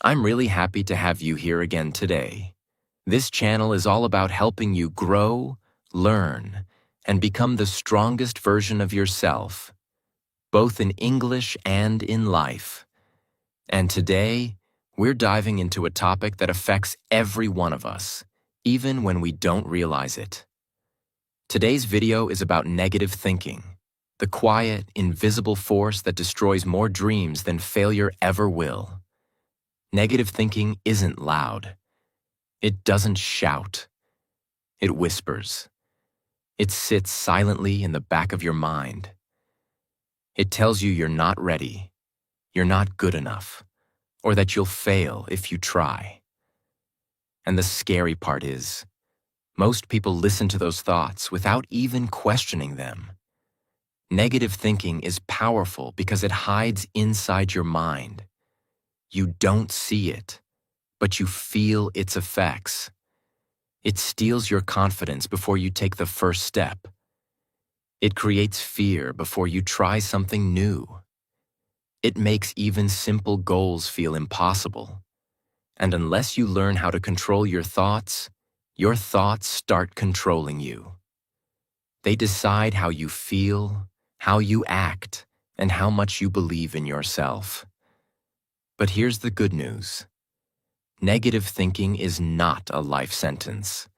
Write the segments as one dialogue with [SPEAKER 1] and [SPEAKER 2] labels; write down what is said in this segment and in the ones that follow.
[SPEAKER 1] I'm really happy to have you here again today. This channel is all about helping you grow, learn, and become the strongest version of yourself, both in English and in life. And today, we're diving into a topic that affects every one of us, even when we don't realize it. Today's video is about negative thinking, the quiet, invisible force that destroys more dreams than failure ever will. Negative thinking isn't loud. It doesn't shout. It whispers. It sits silently in the back of your mind. It tells you you're not ready, you're not good enough, or that you'll fail if you try. And the scary part is, most people listen to those thoughts without even questioning them. Negative thinking is powerful because it hides inside your mind. You don't see it, but you feel its effects. It steals your confidence before you take the first step. It creates fear before you try something new. It makes even simple goals feel impossible. And unless you learn how to control your thoughts start controlling you. They decide how you feel, how you act, and how much you believe in yourself. But here's the good news. Negative thinking is not a life sentence.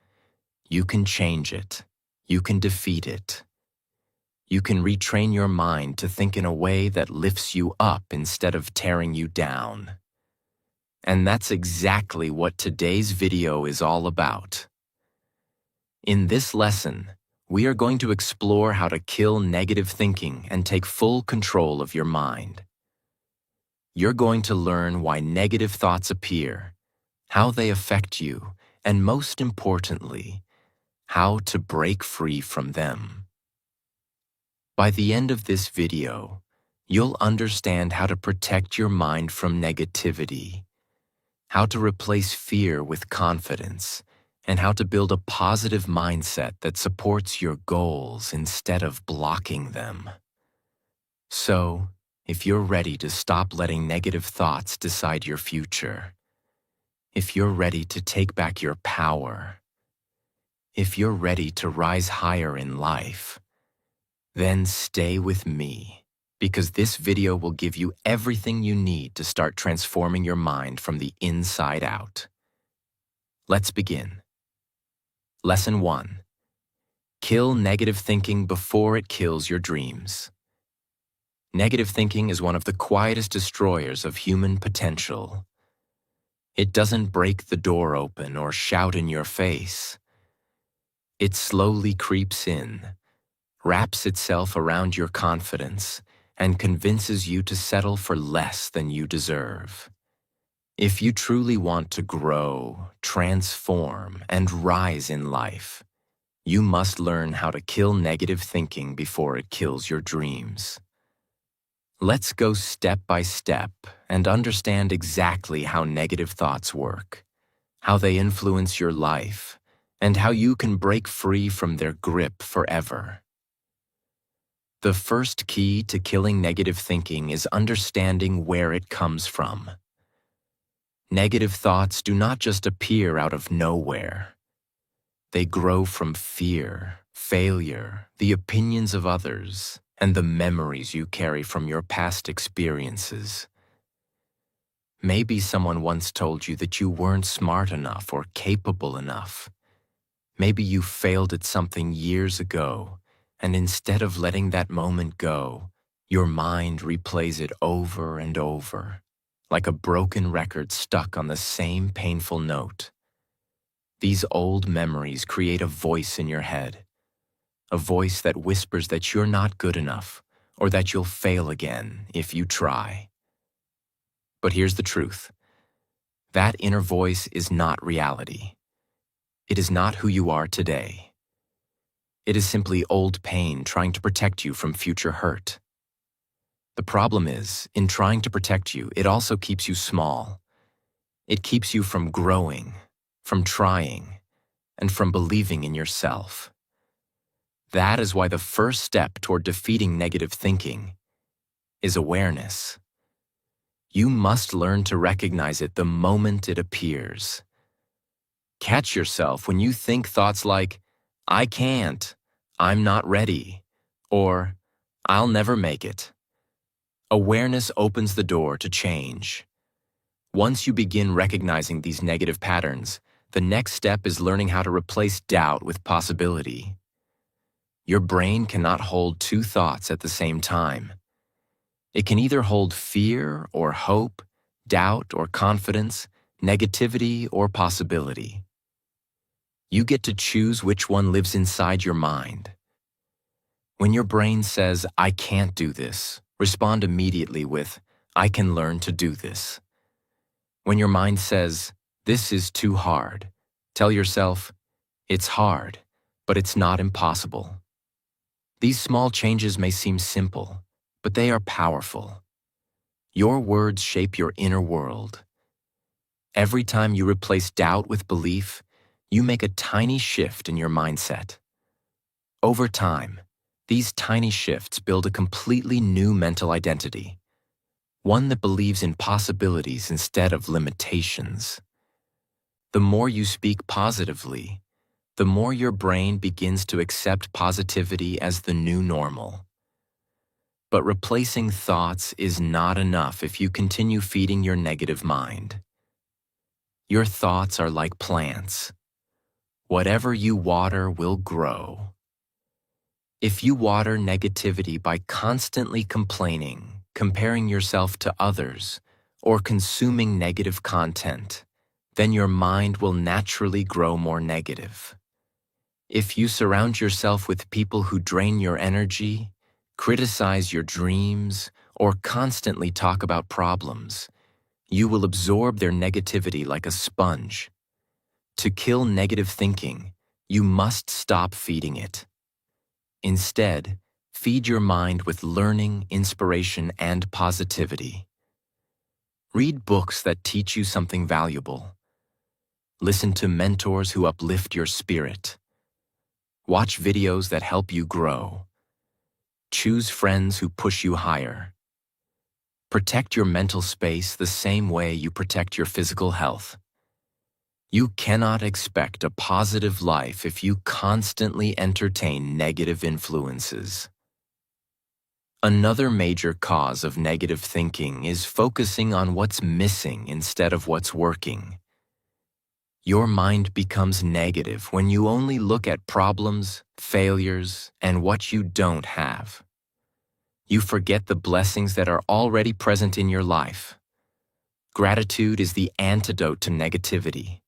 [SPEAKER 1] You can change it. You can defeat it. You can retrain your mind to think in a way that lifts you up instead of tearing you down. And that's exactly what today's video is all about. In this lesson, we are going to explore how to kill negative thinking and take full control of your mind. You're going to learn why negative thoughts appear, how they affect you, and most importantly, how to break free from them. By the end of this video, you'll understand how to protect your mind from negativity, how to replace fear with confidence, and how to build a positive mindset that supports your goals instead of blocking them. So, if you're ready to stop letting negative thoughts decide your future, if you're ready to take back your power, if you're ready to rise higher in life, then stay with me, because this video will give you everything you need to start transforming your mind from the inside out. Let's begin. Lesson 1. Kill negative thinking before it kills your dreams. Negative thinking is one of the quietest destroyers of human potential. It doesn't break the door open or shout in your face. It slowly creeps in, wraps itself around your confidence, and convinces you to settle for less than you deserve. If you truly want to grow, transform, and rise in life, you must learn how to kill negative thinking before it kills your dreams. Let's go step by step and understand exactly how negative thoughts work, how they influence your life, and how you can break free from their grip forever. The first key to killing negative thinking is understanding where it comes from. Negative thoughts do not just appear out of nowhere. They grow from fear, failure, the opinions of others, and the memories you carry from your past experiences. Maybe someone once told you that you weren't smart enough or capable enough. Maybe you failed at something years ago, and instead of letting that moment go, your mind replays it over and over, like a broken record stuck on the same painful note. These old memories create a voice in your head, a voice that whispers that you're not good enough or that you'll fail again if you try. But here's the truth. That inner voice is not reality. It is not who you are today. It is simply old pain trying to protect you from future hurt. The problem is, in trying to protect you, it also keeps you small. It keeps you from growing, from trying, and from believing in yourself. That is why the first step toward defeating negative thinking is awareness. You must learn to recognize it the moment it appears. Catch yourself when you think thoughts like, I can't, I'm not ready, or I'll never make it. Awareness opens the door to change. Once you begin recognizing these negative patterns, the next step is learning how to replace doubt with possibility. Your brain cannot hold two thoughts at the same time. It can either hold fear or hope, doubt or confidence, negativity or possibility. You get to choose which one lives inside your mind. When your brain says, I can't do this, respond immediately with, I can learn to do this. When your mind says, this is too hard, tell yourself, it's hard, but it's not impossible. These small changes may seem simple, but they are powerful. Your words shape your inner world. Every time you replace doubt with belief, you make a tiny shift in your mindset. Over time, these tiny shifts build a completely new mental identity, one that believes in possibilities instead of limitations. The more you speak positively, the more your brain begins to accept positivity as the new normal. But replacing thoughts is not enough if you continue feeding your negative mind. Your thoughts are like plants. Whatever you water will grow. If you water negativity by constantly complaining, comparing yourself to others, or consuming negative content, then your mind will naturally grow more negative. If you surround yourself with people who drain your energy, criticize your dreams, or constantly talk about problems, you will absorb their negativity like a sponge. To kill negative thinking, you must stop feeding it. Instead, feed your mind with learning, inspiration, and positivity. Read books that teach you something valuable. Listen to mentors who uplift your spirit. Watch videos that help you grow. Choose friends who push you higher. Protect your mental space the same way you protect your physical health. You cannot expect a positive life if you constantly entertain negative influences. Another major cause of negative thinking is focusing on what's missing instead of what's working. Your mind becomes negative when you only look at problems, failures, and what you don't have. You forget the blessings that are already present in your life. Gratitude is the antidote to negativity.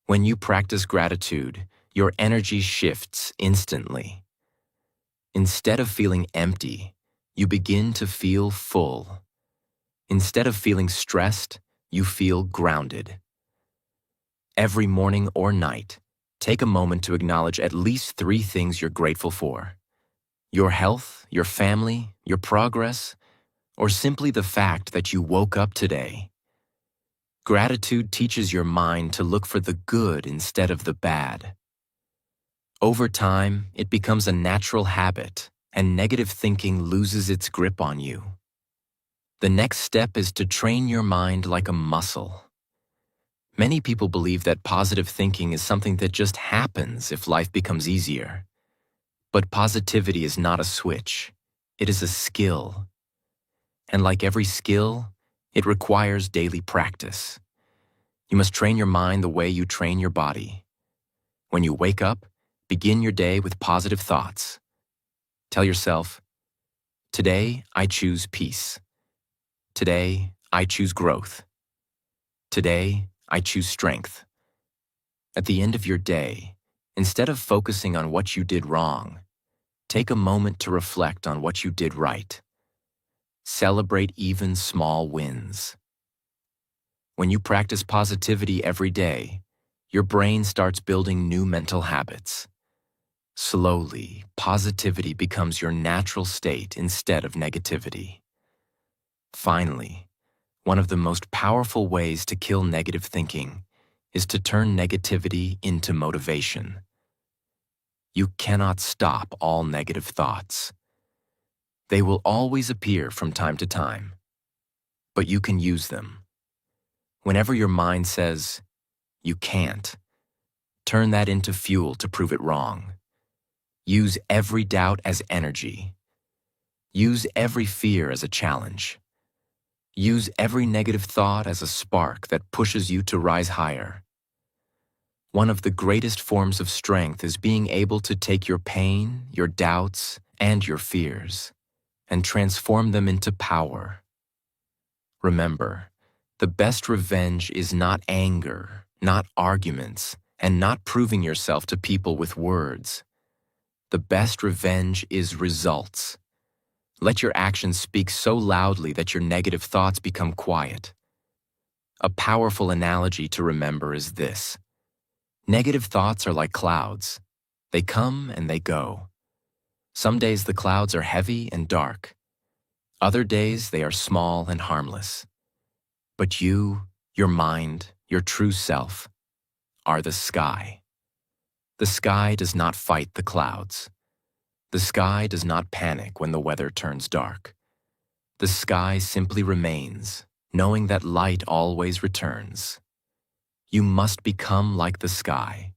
[SPEAKER 1] When you practice gratitude, your energy shifts instantly. Instead of feeling empty, you begin to feel full. Instead of feeling stressed, you feel grounded. Every morning or night, take a moment to acknowledge at least 3 things you're grateful for: your health, your family, your progress, or simply the fact that you woke up today. Gratitude teaches your mind to look for the good instead of the bad. Over time, it becomes a natural habit, and negative thinking loses its grip on you. The next step is to train your mind like a muscle. Many people believe that positive thinking is something that just happens if life becomes easier. But positivity is not a switch. It is a skill. And like every skill, it requires daily practice. You must train your mind the way you train your body. When you wake up, begin your day with positive thoughts. Tell yourself, today I choose peace. Today I choose growth. Today I choose strength. At the end of your day, instead of focusing on what you did wrong, take a moment to reflect on what you did right. Celebrate even small wins. When you practice positivity every day, your brain starts building new mental habits. Slowly, positivity becomes your natural state instead of negativity. Finally, one of the most powerful ways to kill negative thinking is to turn negativity into motivation. You cannot stop all negative thoughts. They will always appear from time to time. but you can use them. Whenever your mind says, "You can't," turn that into fuel to prove it wrong. Use every doubt as energy. Use every fear as a challenge. Use every negative thought as a spark that pushes you to rise higher. One of the greatest forms of strength is being able to take your pain, your doubts, and your fears, and transform them into power. Remember, the best revenge is not anger, not arguments, and not proving yourself to people with words. The best revenge is results. Let your actions speak so loudly that your negative thoughts become quiet. A powerful analogy to remember is this. Negative thoughts are like clouds. They come and they go. Some days the clouds are heavy and dark. Other days they are small and harmless. But you, your mind, your true self, are the sky. The sky does not fight the clouds. The sky does not panic when the weather turns dark. The sky simply remains, knowing that light always returns. You must become like the sky.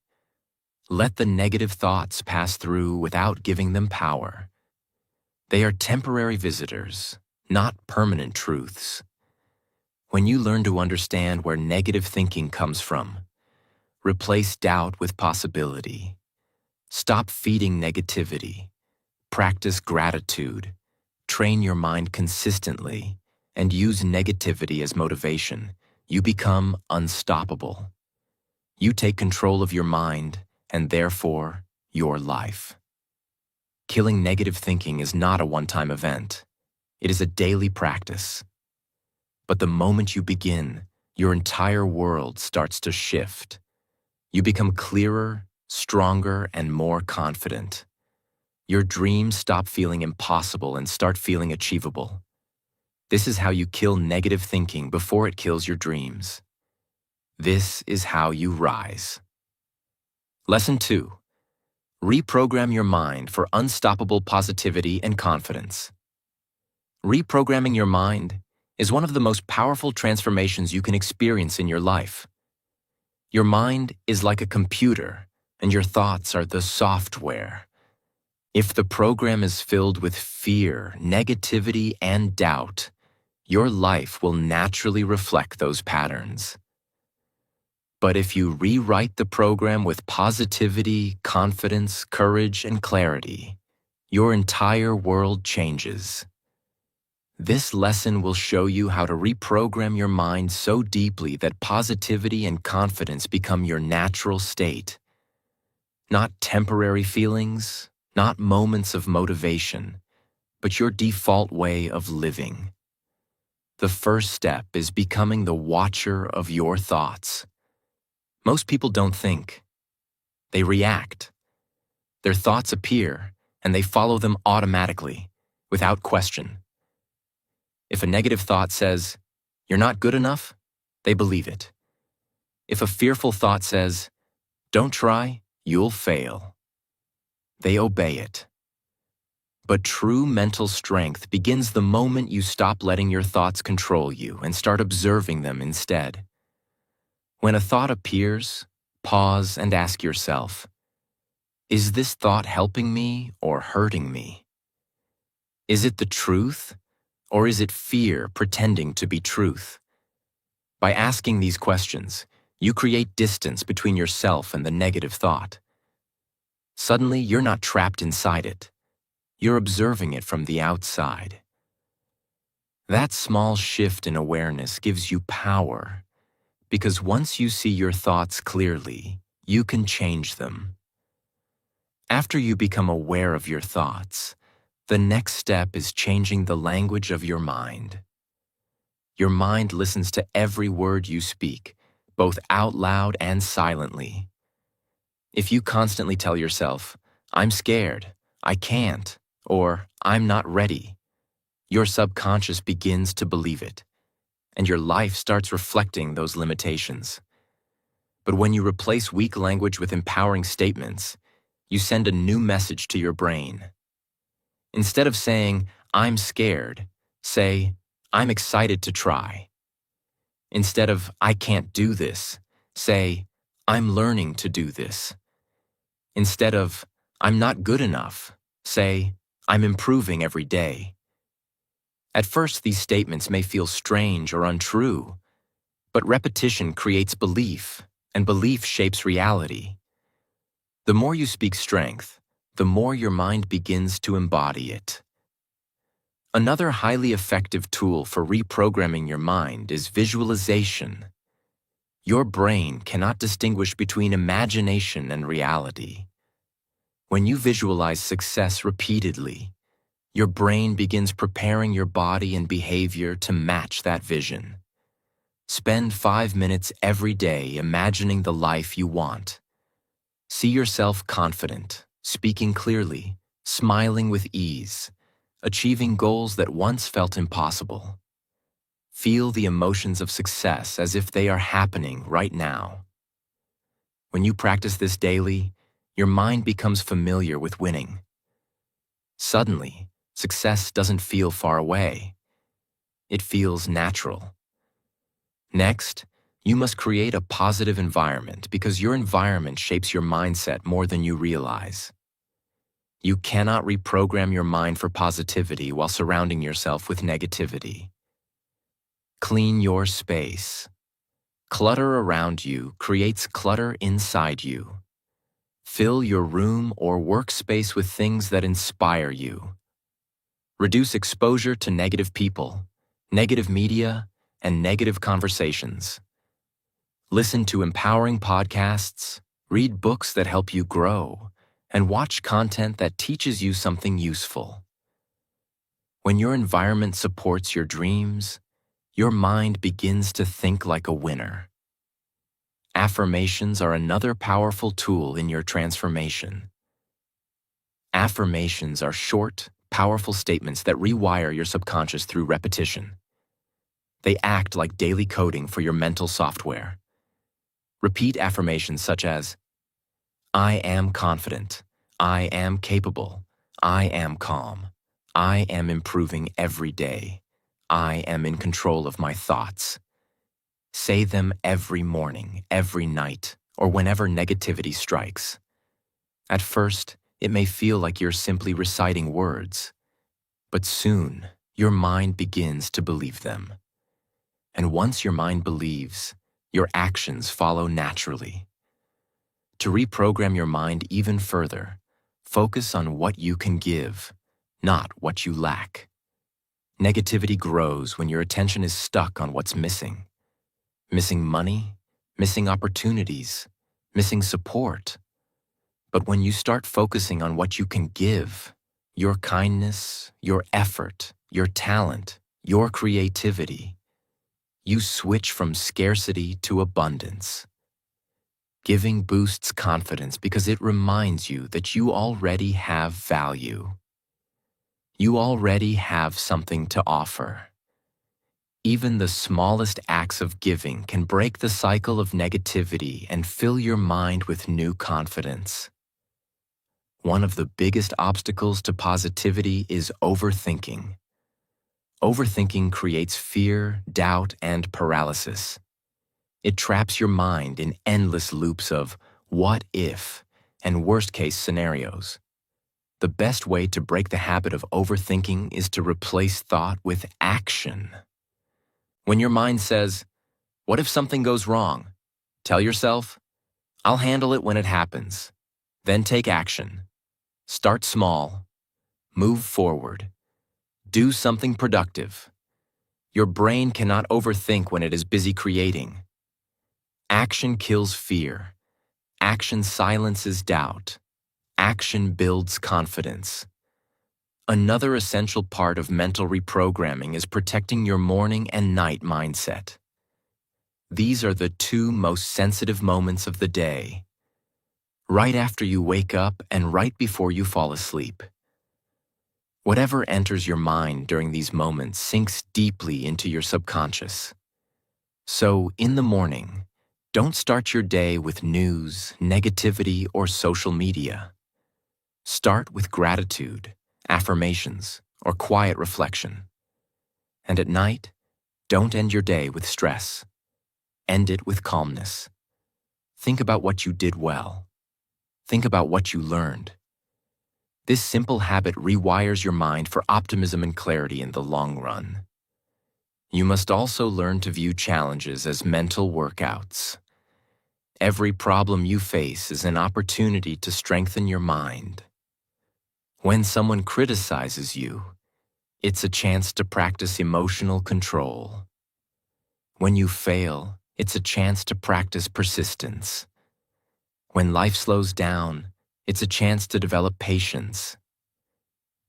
[SPEAKER 1] Let the negative thoughts pass through without giving them power. They are temporary visitors, not permanent truths. When you learn to understand where negative thinking comes from, replace doubt with possibility. Stop feeding negativity. Practice gratitude. Train your mind consistently, and use negativity as motivation. You become unstoppable. You take control of your mind, and therefore, your life. Killing negative thinking is not a one-time event. It is a daily practice. But the moment you begin, your entire world starts to shift. You become clearer, stronger, and more confident. Your dreams stop feeling impossible and start feeling achievable. This is how you kill negative thinking before it kills your dreams. This is how you rise. Lesson 2. Reprogram your mind for unstoppable positivity and confidence. Reprogramming your mind is one of the most powerful transformations you can experience in your life. Your mind is like a computer, and your thoughts are the software. If the program is filled with fear, negativity, and doubt, your life will naturally reflect those patterns. But if you rewrite the program with positivity, confidence, courage, and clarity, your entire world changes. This lesson will show you how to reprogram your mind so deeply that positivity and confidence become your natural state. Not temporary feelings, not moments of motivation, but your default way of living. The first step is becoming the watcher of your thoughts. Most people don't think. They react. Their thoughts appear, and they follow them automatically, without question. If a negative thought says, "You're not good enough," they believe it. If a fearful thought says, "Don't try, you'll fail," they obey it. But true mental strength begins the moment you stop letting your thoughts control you and start observing them instead. When a thought appears, pause and ask yourself, is this thought helping me or hurting me? Is it the truth, or is it fear pretending to be truth? By asking these questions, you create distance between yourself and the negative thought. Suddenly, you're not trapped inside it. You're observing it from the outside. That small shift in awareness gives you power, because once you see your thoughts clearly, you can change them. After you become aware of your thoughts, the next step is changing the language of your mind. Your mind listens to every word you speak, both out loud and silently. If you constantly tell yourself, "I'm scared," "I can't," or "I'm not ready," your subconscious begins to believe it, and your life starts reflecting those limitations. But when you replace weak language with empowering statements, you send a new message to your brain. Instead of saying, "I'm scared," say, I'm excited to try. Instead of, I can't do this, say, I'm learning to do this. Instead of, I'm not good enough, say, I'm improving every day. At first, these statements may feel strange or untrue, but repetition creates belief, and belief shapes reality. The more you speak strength, the more your mind begins to embody it. Another highly effective tool for reprogramming your mind is visualization. Your brain cannot distinguish between imagination and reality. When you visualize success repeatedly, your brain begins preparing your body and behavior to match that vision. Spend 5 minutes every day imagining the life you want. See yourself confident, speaking clearly, smiling with ease, achieving goals that once felt impossible. Feel the emotions of success as if they are happening right now. When you practice this daily, your mind becomes familiar with winning. Suddenly, success doesn't feel far away. It feels natural. Next, you must create a positive environment because your environment shapes your mindset more than you realize. You cannot reprogram your mind for positivity while surrounding yourself with negativity. Clean your space. Clutter around you creates clutter inside you. Fill your room or workspace with things that inspire you. Reduce exposure to negative people, negative media, and negative conversations. Listen to empowering podcasts, read books that help you grow, and watch content that teaches you something useful. When your environment supports your dreams, your mind begins to think like a winner. Affirmations are another powerful tool in your transformation. Affirmations are short, powerful statements that rewire your subconscious through repetition. They act like daily coding for your mental software. Repeat affirmations such as, I am confident, I am capable, I am calm, I am improving every day, I am in control of my thoughts. Say them every morning, every night, or whenever negativity strikes. At first, it may feel like you're simply reciting words, but soon your mind begins to believe them. And once your mind believes, your actions follow naturally. To reprogram your mind even further, focus on what you can give, not what you lack. Negativity grows when your attention is stuck on what's missing. Missing money, missing opportunities, missing support. But when you start focusing on what you can give, your kindness, your effort, your talent, your creativity, you switch from scarcity to abundance. Giving boosts confidence because it reminds you that you already have value. You already have something to offer. Even the smallest acts of giving can break the cycle of negativity and fill your mind with new confidence. One of the biggest obstacles to positivity is overthinking. Overthinking creates fear, doubt, and paralysis. It traps your mind in endless loops of what if and worst-case scenarios. The best way to break the habit of overthinking is to replace thought with action. When your mind says, what if something goes wrong? Tell yourself, I'll handle it when it happens. Then take action. Start small. Move forward. Do something productive. Your brain cannot overthink when it is busy creating. Action kills fear. Action silences doubt. Action builds confidence. Another essential part of mental reprogramming is protecting your morning and night mindset. These are the two most sensitive moments of the day. Right after you wake up and right before you fall asleep. Whatever enters your mind during these moments sinks deeply into your subconscious. So, in the morning, don't start your day with news, negativity, or social media. Start with gratitude, affirmations, or quiet reflection. And at night, don't end your day with stress. End it with calmness. Think about what you did well. Think about what you learned. This simple habit rewires your mind for optimism and clarity in the long run. You must also learn to view challenges as mental workouts. Every problem you face is an opportunity to strengthen your mind. When someone criticizes you, it's a chance to practice emotional control. When you fail, it's a chance to practice persistence. When life slows down, it's a chance to develop patience.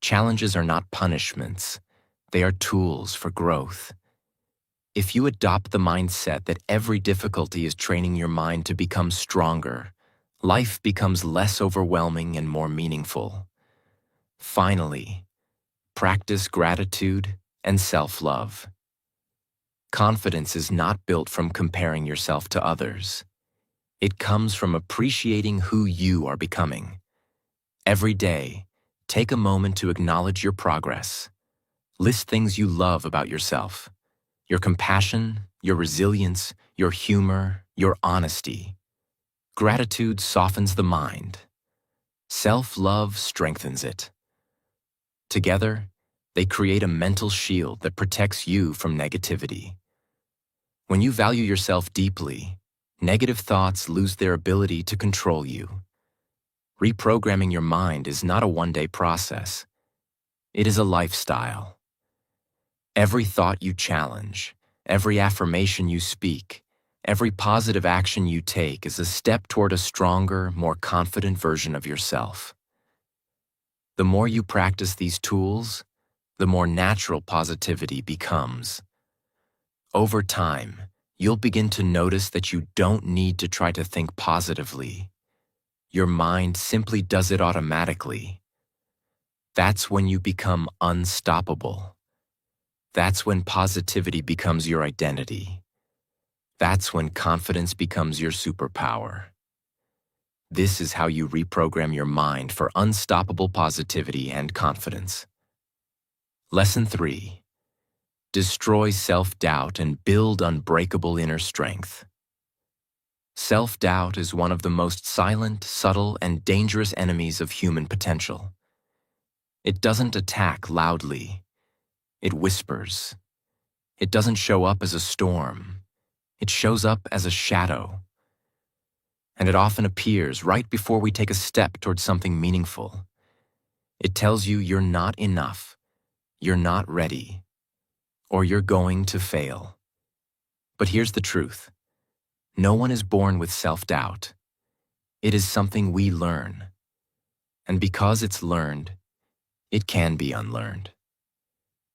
[SPEAKER 1] Challenges are not punishments. They are tools for growth. If you adopt the mindset that every difficulty is training your mind to become stronger, life becomes less overwhelming and more meaningful. Finally, practice gratitude and self-love. Confidence is not built from comparing yourself to others. It comes from appreciating who you are becoming. Every day, take a moment to acknowledge your progress. List things you love about yourself: your compassion, your resilience, your humor, your honesty. Gratitude softens the mind. Self-love strengthens it. Together, they create a mental shield that protects you from negativity. When you value yourself deeply, negative thoughts lose their ability to control you. Reprogramming your mind is not a one-day process. It is a lifestyle. Every thought you challenge, every affirmation you speak, every positive action you take is a step toward a stronger, more confident version of yourself. The more you practice these tools, the more natural positivity becomes. Over time, you'll begin to notice that you don't need to try to think positively. Your mind simply does it automatically. That's when you become unstoppable. That's when positivity becomes your identity. That's when confidence becomes your superpower. This is how you reprogram your mind for unstoppable positivity and confidence. Lesson 3. Destroy self-doubt and build unbreakable inner strength. Self-doubt is one of the most silent, subtle, and dangerous enemies of human potential. It doesn't attack loudly. It whispers. It doesn't show up as a storm. It shows up as a shadow. And it often appears right before we take a step towards something meaningful. It tells you you're not enough, you're not ready, or you're going to fail. But here's the truth. No one is born with self-doubt. It is something we learn. And because it's learned, it can be unlearned.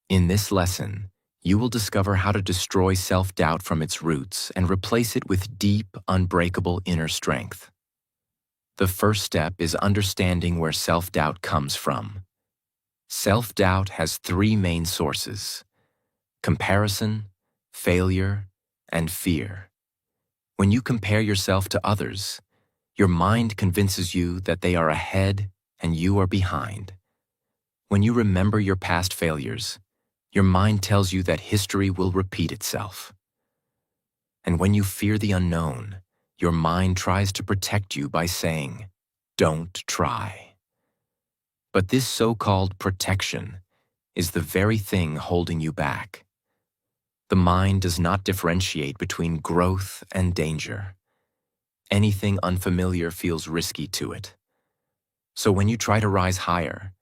[SPEAKER 1] In this lesson, you will discover how to destroy self-doubt from its roots and replace it with deep, unbreakable inner strength. The first step is understanding where self-doubt comes from. Self-doubt has 3 main sources: comparison, failure, and fear. When you compare yourself to others, your mind convinces you that they are ahead and you are behind. When you remember your past failures, your mind tells you that history will repeat itself. And when you fear the unknown, your mind tries to protect you by saying, "Don't try." But this so-called protection is the very thing holding you back. The mind does not differentiate between growth and danger. Anything unfamiliar feels risky to it. So when you try to rise higher,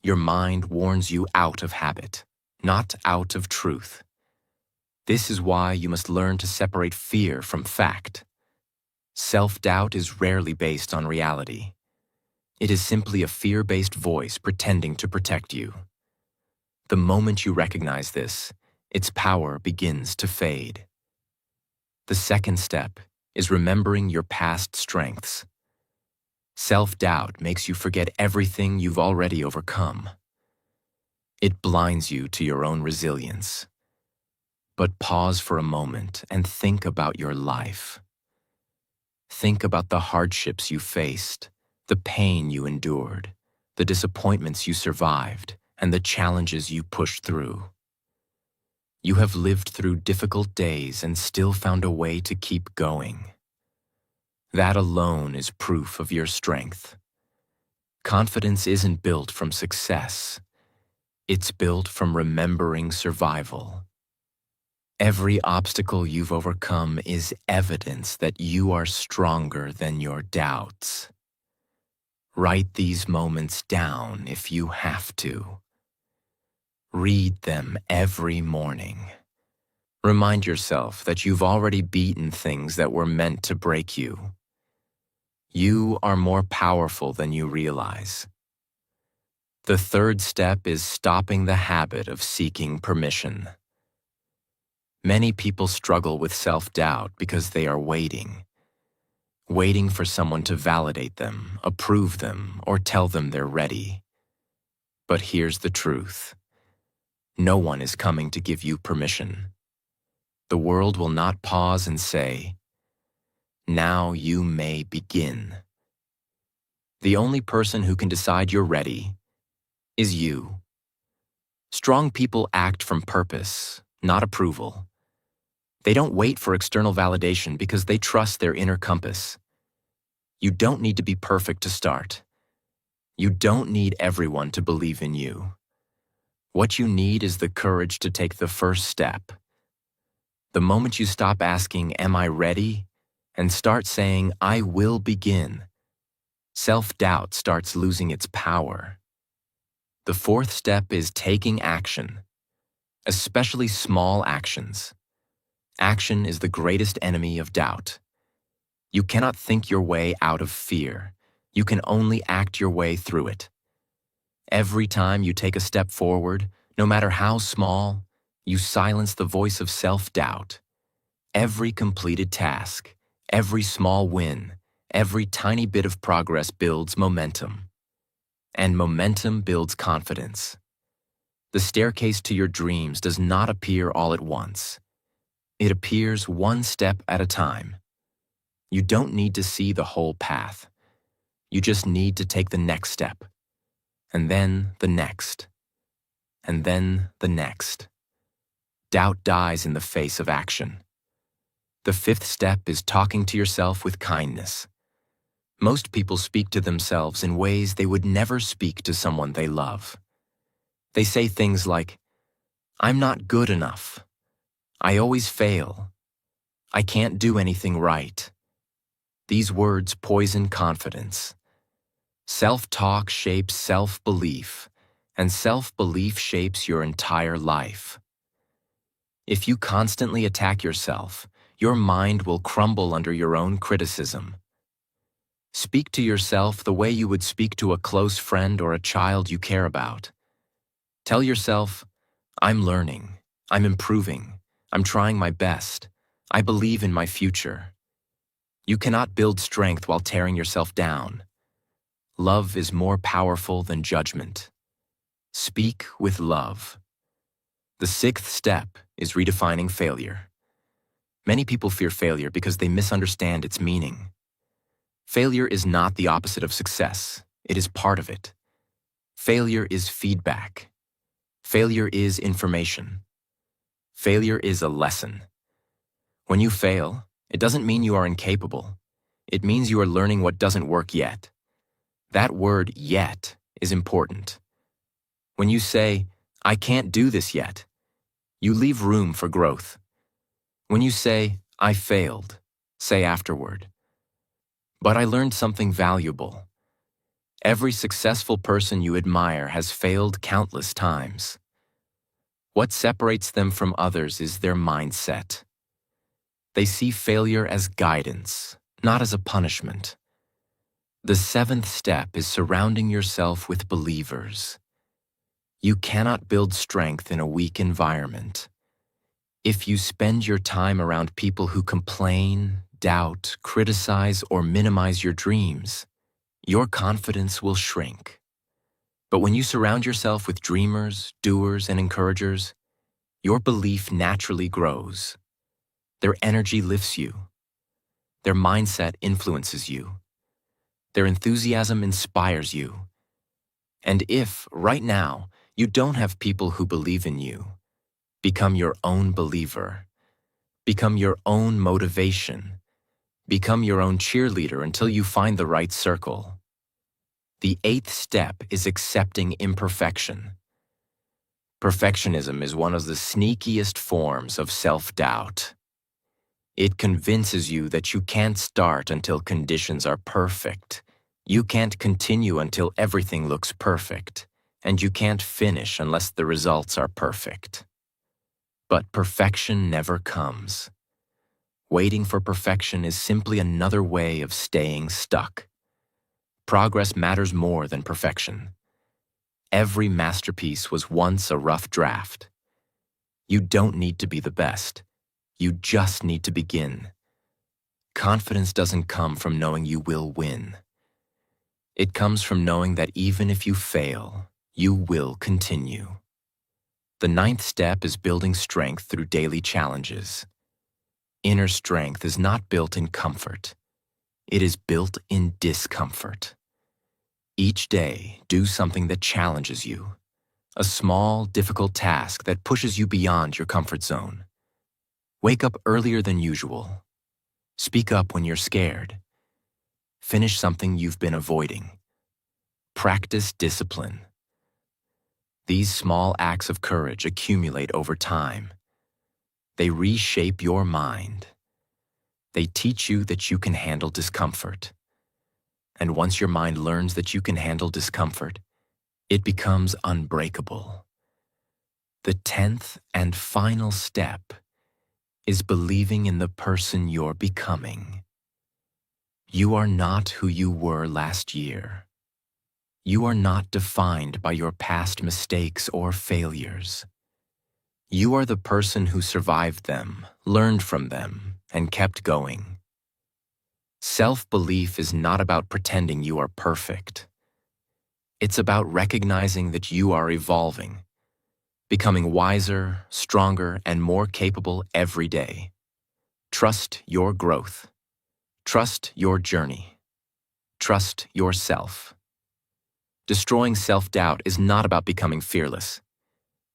[SPEAKER 1] your mind warns you out of habit, not out of truth. This is why you must learn to separate fear from fact. Self-doubt is rarely based on reality. It is simply a fear-based voice pretending to protect you. The moment you recognize this, its power begins to fade. The second step is remembering your past strengths. Self-doubt makes you forget everything you've already overcome. It blinds you to your own resilience. But pause for a moment and think about your life. Think about the hardships you faced, the pain you endured, the disappointments you survived, and the challenges you pushed through. You have lived through difficult days and still found a way to keep going. That alone is proof of your strength. Confidence isn't built from success. It's built from remembering survival. Every obstacle you've overcome is evidence that you are stronger than your doubts. Write these moments down if you have to. Read them every morning. Remind yourself that you've already beaten things that were meant to break you. You are more powerful than you realize. The third step is stopping the habit of seeking permission. Many people struggle with self-doubt because they are waiting for someone to validate them, approve them, or tell them they're ready. But here's the truth. No one is coming to give you permission. The world will not pause and say, "Now you may begin." The only person who can decide you're ready is you. Strong people act from purpose, not approval. They don't wait for external validation because they trust their inner compass. You don't need to be perfect to start. You don't need everyone to believe in you. What you need is the courage to take the first step. The moment you stop asking, "Am I ready?" and start saying, "I will begin," self-doubt starts losing its power. The fourth step is taking action, especially small actions. Action is the greatest enemy of doubt. You cannot think your way out of fear. You can only act your way through it. Every time you take a step forward, no matter how small, you silence the voice of self-doubt. Every completed task, every small win, every tiny bit of progress builds momentum. And momentum builds confidence. The staircase to your dreams does not appear all at once. It appears one step at a time. You don't need to see the whole path. You just need to take the next step, and then the next, and then the next. Doubt dies in the face of action. The fifth step is talking to yourself with kindness. Most people speak to themselves in ways they would never speak to someone they love. They say things like, "I'm not good enough. I always fail. I can't do anything right." These words poison confidence. Self-talk shapes self-belief, and self-belief shapes your entire life. If you constantly attack yourself, your mind will crumble under your own criticism. Speak to yourself the way you would speak to a close friend or a child you care about. Tell yourself, "I'm learning, I'm improving, I'm trying my best, I believe in my future." You cannot build strength while tearing yourself down. Love is more powerful than judgment. Speak with love. The sixth step is redefining failure. Many people fear failure because they misunderstand its meaning. Failure is not the opposite of success. It is part of it. Failure is feedback. Failure is information. Failure is a lesson. When you fail, it doesn't mean you are incapable. It means you are learning what doesn't work yet. That word "yet" is important. When you say, "I can't do this yet," you leave room for growth. When you say, "I failed," say afterward, "But I learned something valuable." Every successful person you admire has failed countless times. What separates them from others is their mindset. They see failure as guidance, not as a punishment. The seventh step is surrounding yourself with believers. You cannot build strength in a weak environment. If you spend your time around people who complain, doubt, criticize, or minimize your dreams, your confidence will shrink. But when you surround yourself with dreamers, doers, and encouragers, your belief naturally grows. Their energy lifts you. Their mindset influences you. Their enthusiasm inspires you. And if, right now, you don't have people who believe in you, Become your own believer. Become your own motivation. Become your own cheerleader until you find the right circle. The 8th step is accepting imperfection. Perfectionism is one of the sneakiest forms of self-doubt. It convinces you that you can't start until conditions are perfect. You can't continue until everything looks perfect. And you can't finish unless the results are perfect. But perfection never comes. Waiting for perfection is simply another way of staying stuck. Progress matters more than perfection. Every masterpiece was once a rough draft. You don't need to be the best. You just need to begin. Confidence doesn't come from knowing you will win. It comes from knowing that even if you fail, you will continue. The 9th step is building strength through daily challenges. Inner strength is not built in comfort. It is built in discomfort. Each day, do something that challenges you. A small, difficult task that pushes you beyond your comfort zone. Wake up earlier than usual. Speak up when you're scared. Finish something you've been avoiding. Practice discipline. These small acts of courage accumulate over time. They reshape your mind. They teach you that you can handle discomfort. And once your mind learns that you can handle discomfort, it becomes unbreakable. The 10th and final step is believing in the person you're becoming. You are not who you were last year. You are not defined by your past mistakes or failures. You are the person who survived them, learned from them, and kept going. Self-belief is not about pretending you are perfect. It's about recognizing that you are evolving, becoming wiser, stronger, and more capable every day. Trust your growth. Trust your journey. Trust yourself. Destroying self-doubt is not about becoming fearless.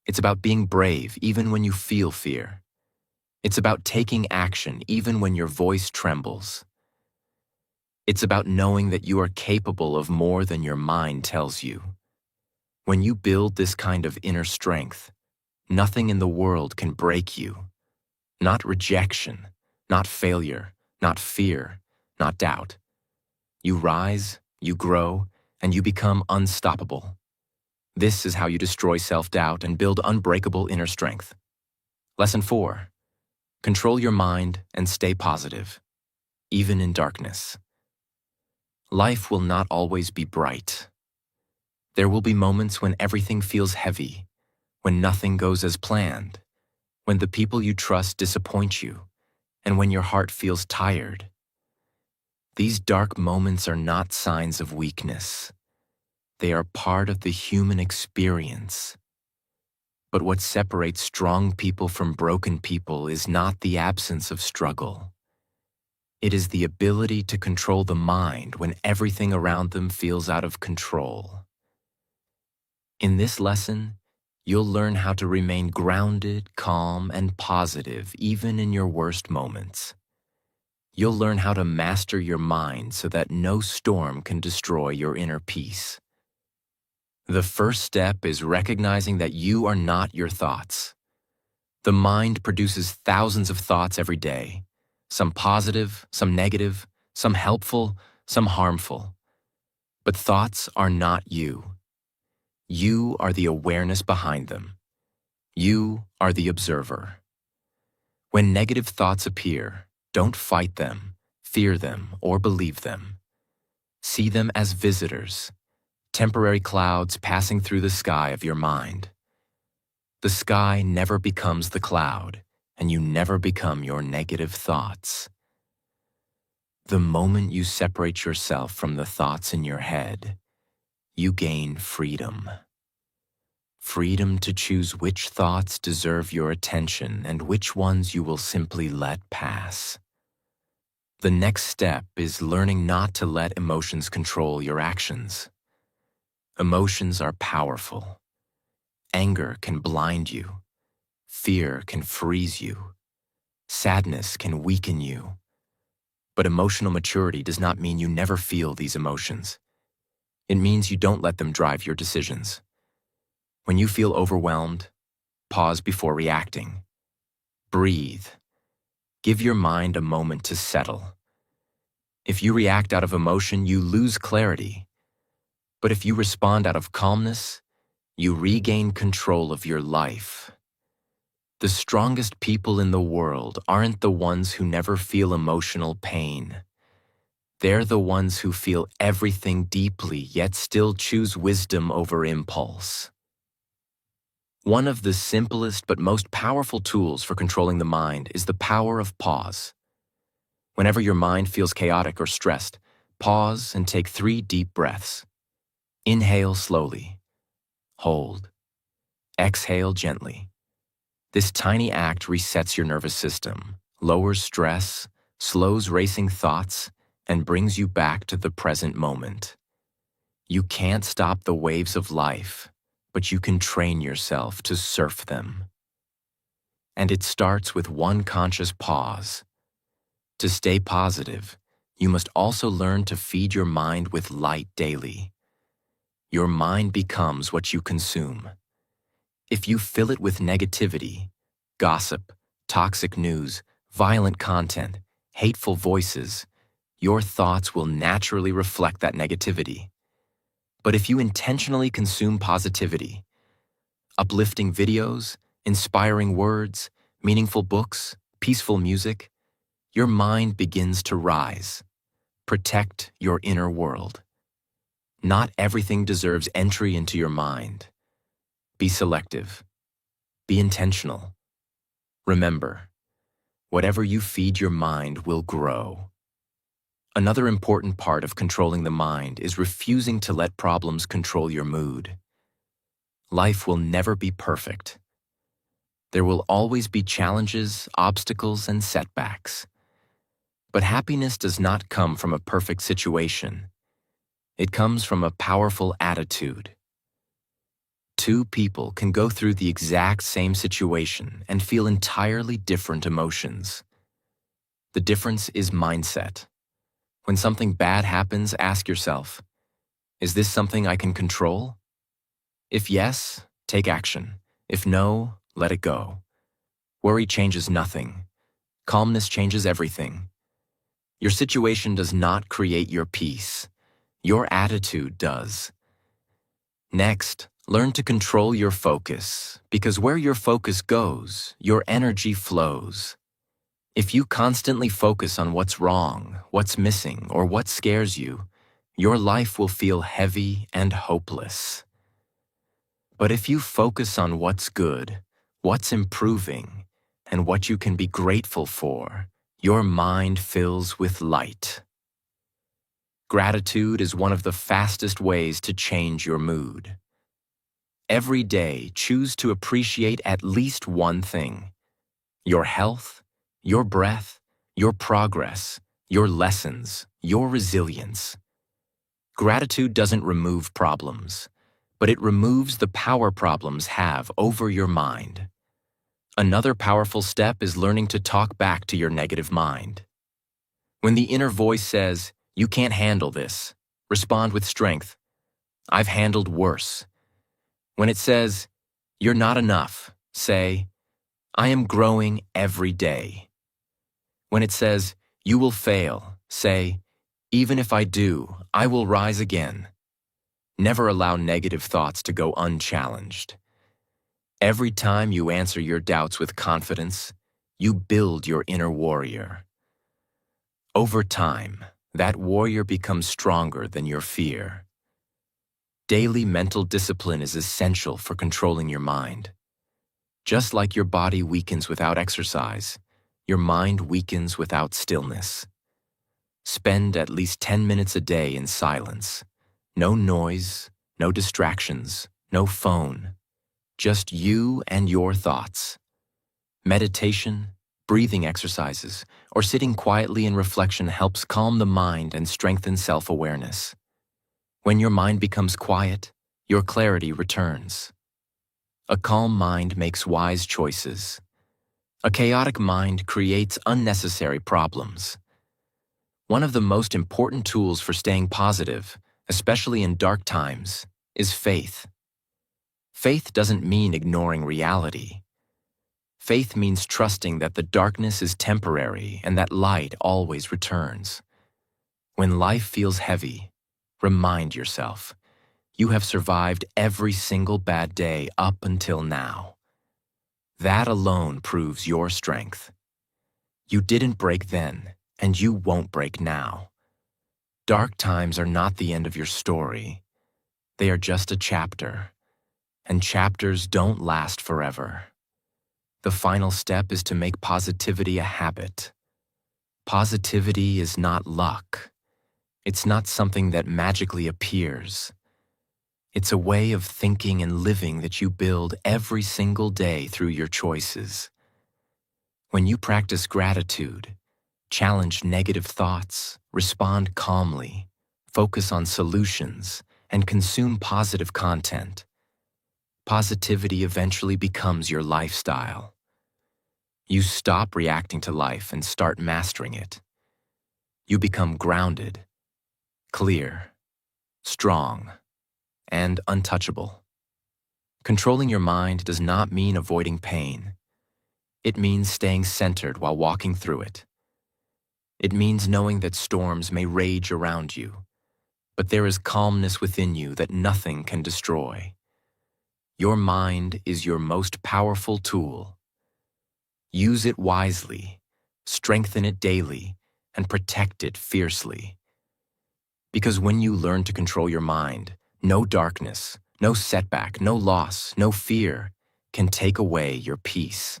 [SPEAKER 1] It's about being brave even when you feel fear. It's about taking action even when your voice trembles. It's about knowing that you are capable of more than your mind tells you. When you build this kind of inner strength, nothing in the world can break you. Not rejection, not failure, not fear, not doubt. You rise, you grow, and you become unstoppable. This is how you destroy self-doubt and build unbreakable inner strength. Lesson 4. Control your mind and stay positive, even in darkness. Life will not always be bright. There will be moments when everything feels heavy, when nothing goes as planned, when the people you trust disappoint you, and when your heart feels tired. These dark moments are not signs of weakness. They are part of the human experience. But what separates strong people from broken people is not the absence of struggle. It is the ability to control the mind when everything around them feels out of control. In this lesson, you'll learn how to remain grounded, calm, and positive even in your worst moments. You'll learn how to master your mind so that no storm can destroy your inner peace. The first step is recognizing that you are not your thoughts. The mind produces thousands of thoughts every day, some positive, some negative, some helpful, some harmful. But thoughts are not you. You are the awareness behind them. You are the observer. When negative thoughts appear, don't fight them, fear them, or believe them. See them as visitors, temporary clouds passing through the sky of your mind. The sky never becomes the cloud, and you never become your negative thoughts. The moment you separate yourself from the thoughts in your head, you gain freedom. Freedom to choose which thoughts deserve your attention and which ones you will simply let pass. The next step is learning not to let emotions control your actions. Emotions are powerful. Anger can blind you. Fear can freeze you. Sadness can weaken you. But emotional maturity does not mean you never feel these emotions. It means you don't let them drive your decisions. When you feel overwhelmed, pause before reacting. Breathe. Give your mind a moment to settle. If you react out of emotion, you lose clarity. But if you respond out of calmness, you regain control of your life. The strongest people in the world aren't the ones who never feel emotional pain. They're the ones who feel everything deeply yet still choose wisdom over impulse. One of the simplest but most powerful tools for controlling the mind is the power of pause. Whenever your mind feels chaotic or stressed, pause and take 3 deep breaths. Inhale slowly. Hold. Exhale gently. This tiny act resets your nervous system, lowers stress, slows racing thoughts, and brings you back to the present moment. You can't stop the waves of life, but you can train yourself to surf them. And it starts with one conscious pause. To stay positive, you must also learn to feed your mind with light daily. Your mind becomes what you consume. If you fill it with negativity, gossip, toxic news, violent content, hateful voices, your thoughts will naturally reflect that negativity. But if you intentionally consume positivity, uplifting videos, inspiring words, meaningful books, peaceful music, your mind begins to rise. Protect your inner world. Not everything deserves entry into your mind. Be selective. Be intentional. Remember, whatever you feed your mind will grow. Another important part of controlling the mind is refusing to let problems control your mood. Life will never be perfect. There will always be challenges, obstacles, and setbacks. But happiness does not come from a perfect situation. It comes from a powerful attitude. 2 people can go through the exact same situation and feel entirely different emotions. The difference is mindset. When something bad happens, ask yourself, is this something I can control? If yes, take action. If no, let it go. Worry changes nothing. Calmness changes everything. Your situation does not create your peace. Your attitude does. Next, learn to control your focus, because where your focus goes, your energy flows. If you constantly focus on what's wrong, what's missing, or what scares you, your life will feel heavy and hopeless. But if you focus on what's good, what's improving, and what you can be grateful for, your mind fills with light. Gratitude is one of the fastest ways to change your mood. Every day, choose to appreciate at least one thing: your health, your breath, your progress, your lessons, your resilience. Gratitude doesn't remove problems, but it removes the power problems have over your mind. Another powerful step is learning to talk back to your negative mind. When the inner voice says, "You can't handle this," respond with strength. "I've handled worse." When it says, "You're not enough," say, "I am growing every day." When it says, "You will fail," say, "Even if I do, I will rise again." Never allow negative thoughts to go unchallenged. Every time you answer your doubts with confidence, you build your inner warrior. Over time, that warrior becomes stronger than your fear. Daily mental discipline is essential for controlling your mind. Just like your body weakens without exercise, your mind weakens without stillness. Spend at least 10 minutes a day in silence. No noise, no distractions, no phone. Just you and your thoughts. Meditation, breathing exercises, or sitting quietly in reflection helps calm the mind and strengthen self-awareness. When your mind becomes quiet, your clarity returns. A calm mind makes wise choices. A chaotic mind creates unnecessary problems. One of the most important tools for staying positive, especially in dark times, is faith. Faith doesn't mean ignoring reality. Faith means trusting that the darkness is temporary and that light always returns. When life feels heavy, remind yourself, you have survived every single bad day up until now. That alone proves your strength. You didn't break then, and you won't break now. Dark times are not the end of your story. They are just a chapter, and chapters don't last forever. The final step is to make positivity a habit. Positivity is not luck. It's not something that magically appears. It's a way of thinking and living that you build every single day through your choices. When you practice gratitude, challenge negative thoughts, respond calmly, focus on solutions, and consume positive content, positivity eventually becomes your lifestyle. You stop reacting to life and start mastering it. You become grounded, clear, strong, and untouchable. Controlling your mind does not mean avoiding pain. It means staying centered while walking through it. It means knowing that storms may rage around you, but there is calmness within you that nothing can destroy. Your mind is your most powerful tool. Use it wisely, strengthen it daily, and protect it fiercely. Because when you learn to control your mind, no darkness, no setback, no loss, no fear can take away your peace.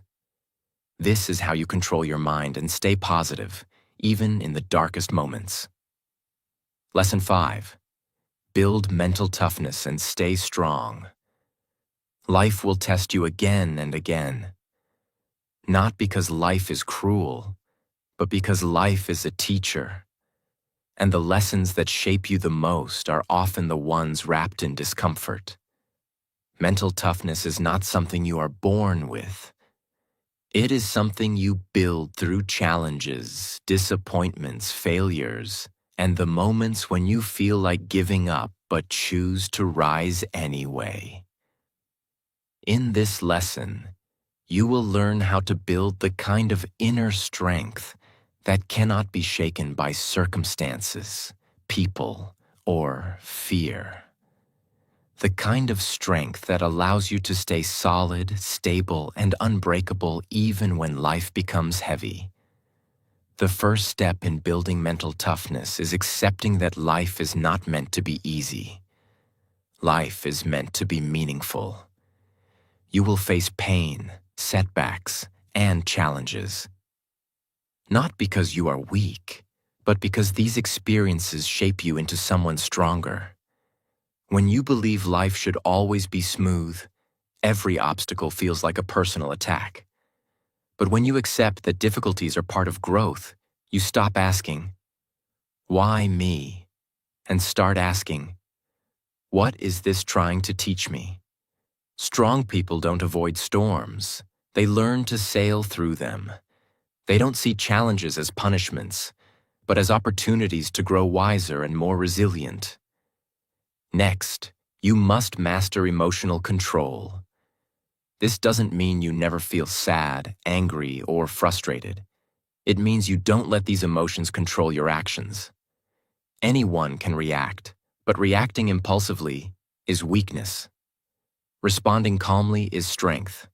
[SPEAKER 1] This is how you control your mind and stay positive, even in the darkest moments. Lesson 5. Build mental toughness and stay strong. Life will test you again and again. Not because life is cruel, but because life is a teacher. And the lessons that shape you the most are often the ones wrapped in discomfort. Mental toughness is not something you are born with. It is something you build through challenges, disappointments, failures, and the moments when you feel like giving up but choose to rise anyway. In this lesson, you will learn how to build the kind of inner strength that cannot be shaken by circumstances, people, or fear. The kind of strength that allows you to stay solid, stable, and unbreakable even when life becomes heavy. The first step in building mental toughness is accepting that life is not meant to be easy. Life is meant to be meaningful. You will face pain, setbacks, and challenges. Not because you are weak, but because these experiences shape you into someone stronger. When you believe life should always be smooth, every obstacle feels like a personal attack. But when you accept that difficulties are part of growth, you stop asking, "Why me?" and start asking, "What is this trying to teach me?" Strong people don't avoid storms. They learn to sail through them. They don't see challenges as punishments, but as opportunities to grow wiser and more resilient. Next, you must master emotional control. This doesn't mean you never feel sad, angry, or frustrated. It means you don't let these emotions control your actions. Anyone can react, but reacting impulsively is weakness. Responding calmly is strength.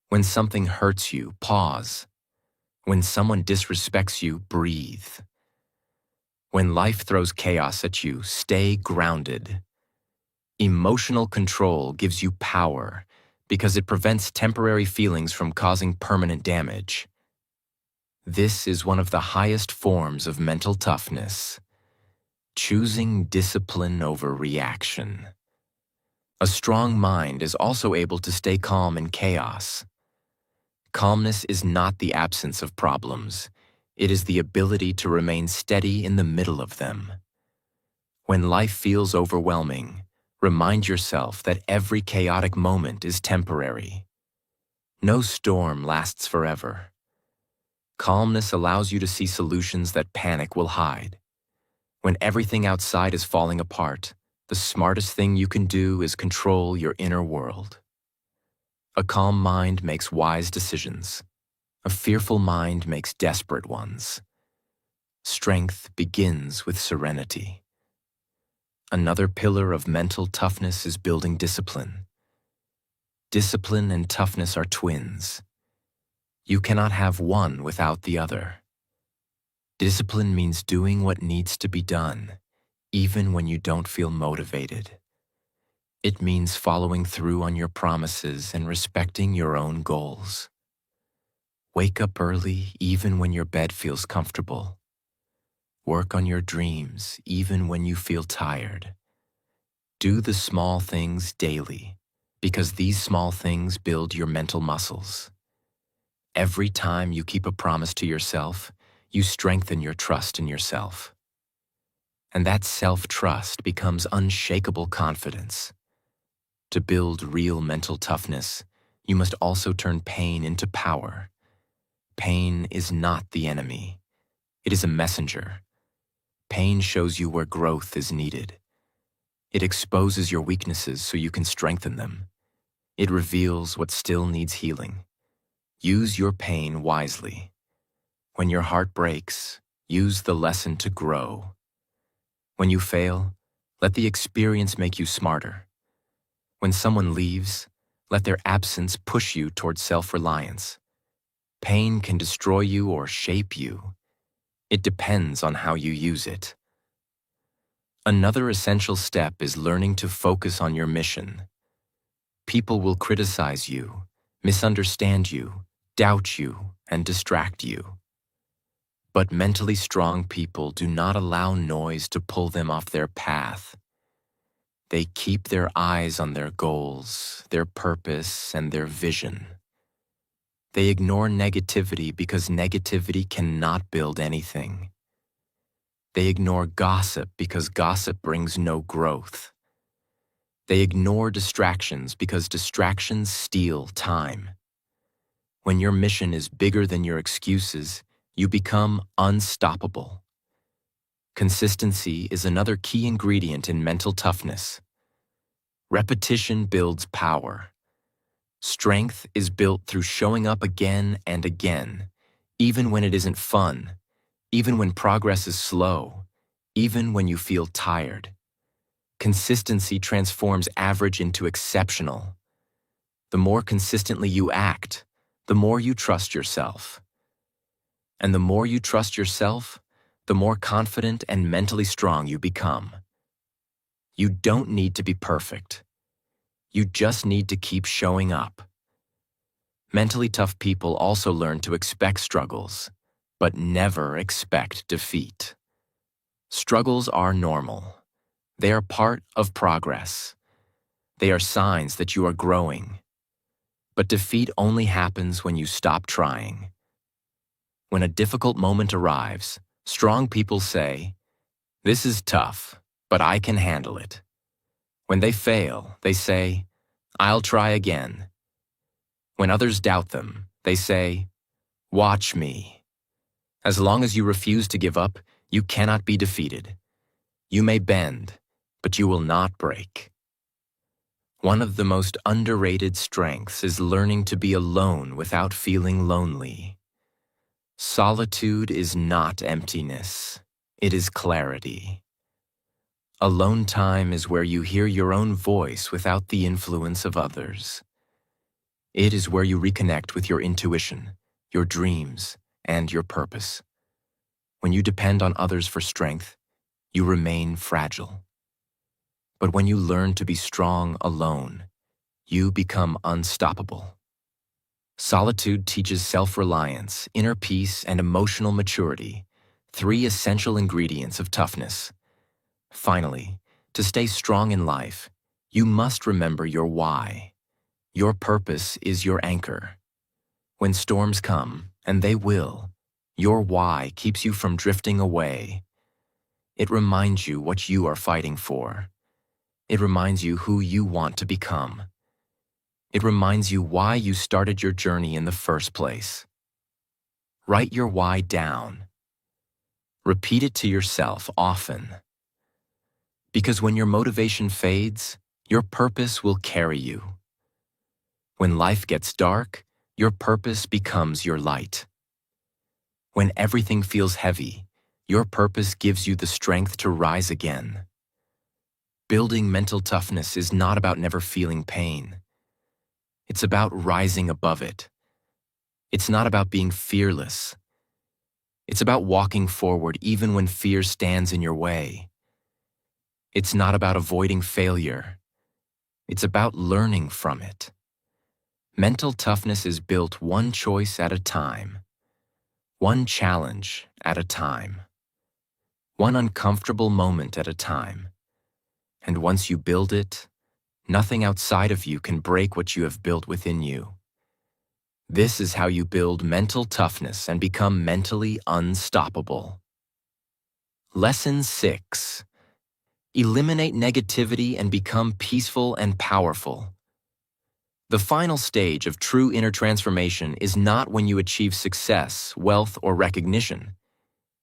[SPEAKER 1] When something hurts you, pause. When someone disrespects you, breathe. When life throws chaos at you, stay grounded. Emotional control gives you power because it prevents temporary feelings from causing permanent damage. This is one of the highest forms of mental toughness. Choosing discipline over reaction. A strong mind is also able to stay calm in chaos. Calmness is not the absence of problems. It is the ability to remain steady in the middle of them. When life feels overwhelming, Remind yourself that every chaotic moment is temporary. No storm lasts forever. Calmness allows you to see solutions that panic will hide. When everything outside is falling apart, the smartest thing you can do is control your inner world. A calm mind makes wise decisions. A fearful mind makes desperate ones. Strength begins with serenity. Another pillar of mental toughness is building discipline. Discipline and toughness are twins. You cannot have one without the other. Discipline means doing what needs to be done, even when you don't feel motivated. It means following through on your promises and respecting your own goals. Wake up early even when your bed feels comfortable. Work on your dreams even when you feel tired. Do the small things daily, because these small things build your mental muscles. Every time you keep a promise to yourself, you strengthen your trust in yourself. And that self-trust becomes unshakable confidence. To build real mental toughness, you must also turn pain into power. Pain is not the enemy. It is a messenger. Pain shows you where growth is needed. It exposes your weaknesses so you can strengthen them. It reveals what still needs healing. Use your pain wisely. When your heart breaks, use the lesson to grow. When you fail, let the experience make you smarter. When someone leaves, let their absence push you towards self-reliance. Pain can destroy you or shape you. It depends on how you use it. Another essential step is learning to focus on your mission. People will criticize you, misunderstand you, doubt you, and distract you. But mentally strong people do not allow noise to pull them off their path. They keep their eyes on their goals, their purpose, and their vision. They ignore negativity because negativity cannot build anything. They ignore gossip because gossip brings no growth. They ignore distractions because distractions steal time. When your mission is bigger than your excuses, you become unstoppable. Consistency is another key ingredient in mental toughness. Repetition builds power. Strength is built through showing up again and again, even when it isn't fun, even when progress is slow, even when you feel tired. Consistency transforms average into exceptional. The more consistently you act, the more you trust yourself. And the more you trust yourself, the more confident and mentally strong you become. You don't need to be perfect. You just need to keep showing up. Mentally tough people also learn to expect struggles, but never expect defeat. Struggles are normal. They are part of progress. They are signs that you are growing. But defeat only happens when you stop trying. When a difficult moment arrives, strong people say, "This is tough, but I can handle it." When they fail, they say, "I'll try again." When others doubt them, they say, "Watch me." As long as you refuse to give up, you cannot be defeated. You may bend, but you will not break. One of the most underrated strengths is learning to be alone without feeling lonely. Solitude is not emptiness, it is clarity. Alone time is where you hear your own voice without the influence of others. It is where you reconnect with your intuition, your dreams, and your purpose. When you depend on others for strength, you remain fragile. But when you learn to be strong alone, you become unstoppable. Solitude teaches self-reliance, inner peace, and emotional maturity, 3 essential ingredients of toughness. Finally, to stay strong in life, you must remember your why. Your purpose is your anchor. When storms come, and they will, your why keeps you from drifting away. It reminds you what you are fighting for. It reminds you who you want to become. It reminds you why you started your journey in the first place. Write your why down. Repeat it to yourself often. Because when your motivation fades, your purpose will carry you. When life gets dark, your purpose becomes your light. When everything feels heavy, your purpose gives you the strength to rise again. Building mental toughness is not about never feeling pain. It's about rising above it. It's not about being fearless. It's about walking forward even when fear stands in your way. It's not about avoiding failure. It's about learning from it. Mental toughness is built one choice at a time, one challenge at a time, one uncomfortable moment at a time. And once you build it, nothing outside of you can break what you have built within you. This is how you build mental toughness and become mentally unstoppable. Lesson 6. Eliminate negativity and become peaceful and powerful. The final stage of true inner transformation is not when you achieve success, wealth, or recognition.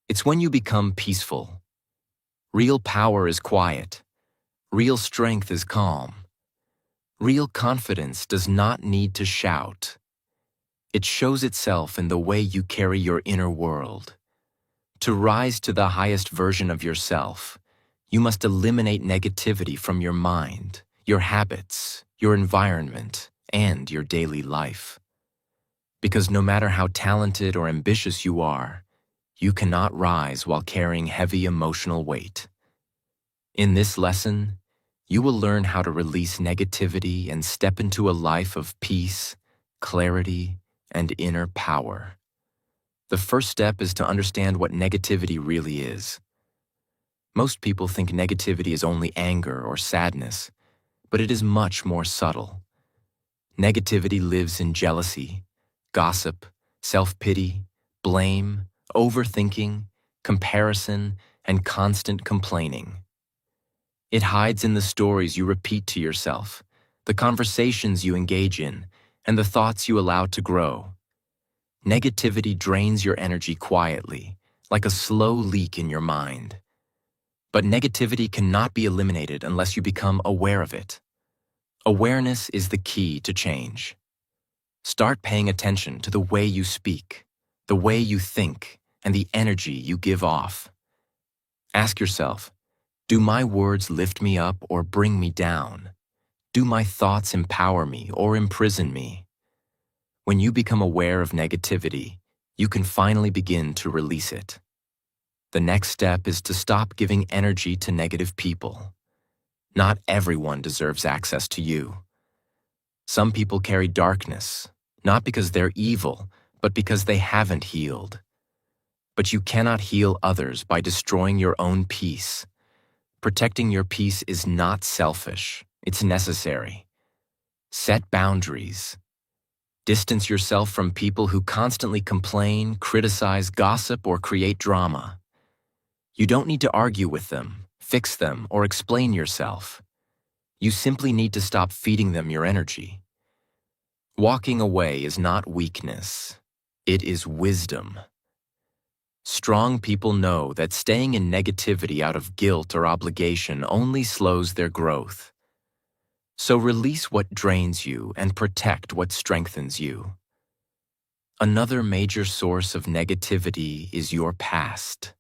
[SPEAKER 1] It's when you become peaceful. Real power is quiet. Real strength is calm. Real confidence does not need to shout. It shows itself in the way you carry your inner world. To rise to the highest version of yourself, you must eliminate negativity from your mind, your habits, your environment, and your daily life. Because no matter how talented or ambitious you are, you cannot rise while carrying heavy emotional weight. In this lesson, you will learn how to release negativity and step into a life of peace, clarity, and inner power. The first step is to understand what negativity really is. Most people think negativity is only anger or sadness, but it is much more subtle. Negativity lives in jealousy, gossip, self-pity, blame, overthinking, comparison, and constant complaining. It hides in the stories you repeat to yourself, the conversations you engage in, and the thoughts you allow to grow. Negativity drains your energy quietly, like a slow leak in your mind. But negativity cannot be eliminated unless you become aware of it. Awareness is the key to change. Start paying attention to the way you speak, the way you think, and the energy you give off. Ask yourself, do my words lift me up or bring me down? Do my thoughts empower me or imprison me? When you become aware of negativity, you can finally begin to release it. The next step is to stop giving energy to negative people. Not everyone deserves access to you. Some people carry darkness, not because they're evil, but because they haven't healed. But you cannot heal others by destroying your own peace. Protecting your peace is not selfish, it's necessary. Set boundaries. Distance yourself from people who constantly complain, criticize, gossip, or create drama. You don't need to argue with them, fix them, or explain yourself. You simply need to stop feeding them your energy. Walking away is not weakness, it is wisdom. Strong people know that staying in negativity out of guilt or obligation only slows their growth. So release what drains you and protect what strengthens you. Another major source of negativity is your past.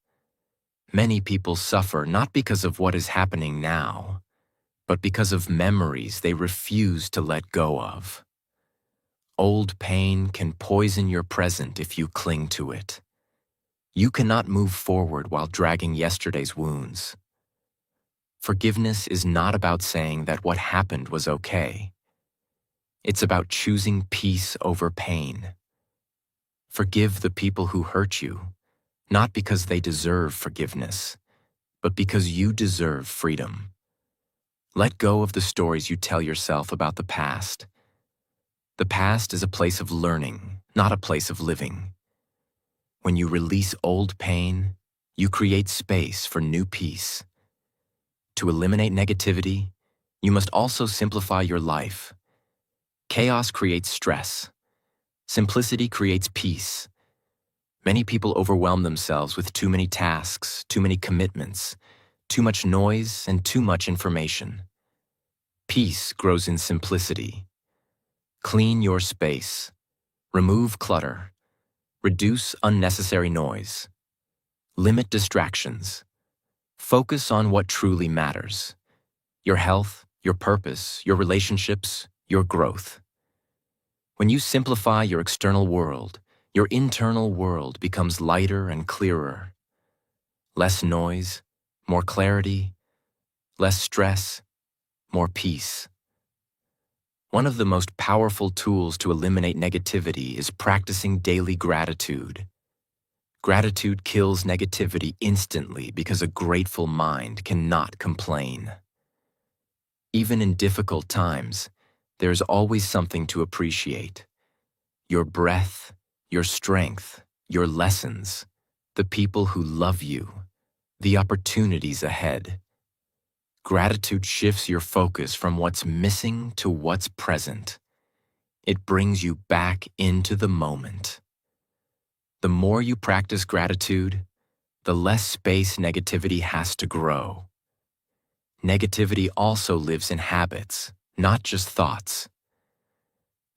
[SPEAKER 1] Many people suffer not because of what is happening now, but because of memories they refuse to let go of. Old pain can poison your present if you cling to it. You cannot move forward while dragging yesterday's wounds. Forgiveness is not about saying that what happened was okay. It's about choosing peace over pain. Forgive the people who hurt you, not because they deserve forgiveness, but because you deserve freedom. Let go of the stories you tell yourself about the past. The past is a place of learning, not a place of living. When you release old pain, you create space for new peace. To eliminate negativity, You must also simplify your life. Chaos creates stress. Simplicity creates peace. Many people overwhelm themselves with too many tasks, too many commitments, too much noise, and too much information. Peace grows in simplicity. Clean your space. Remove clutter. Reduce unnecessary noise. Limit distractions. Focus on what truly matters: your health, your purpose, your relationships, your growth. When you simplify your external world, your internal world becomes lighter and clearer. Less noise, more clarity, less stress, more peace. One of the most powerful tools to eliminate negativity is practicing daily gratitude. Gratitude kills negativity instantly because a grateful mind cannot complain. Even in difficult times, there is always something to appreciate: your breath, your strength, your lessons, the people who love you, the opportunities ahead. Gratitude shifts your focus from what's missing to what's present. It brings you back into the moment. The more you practice gratitude, the less space negativity has to grow. Negativity also lives in habits, not just thoughts.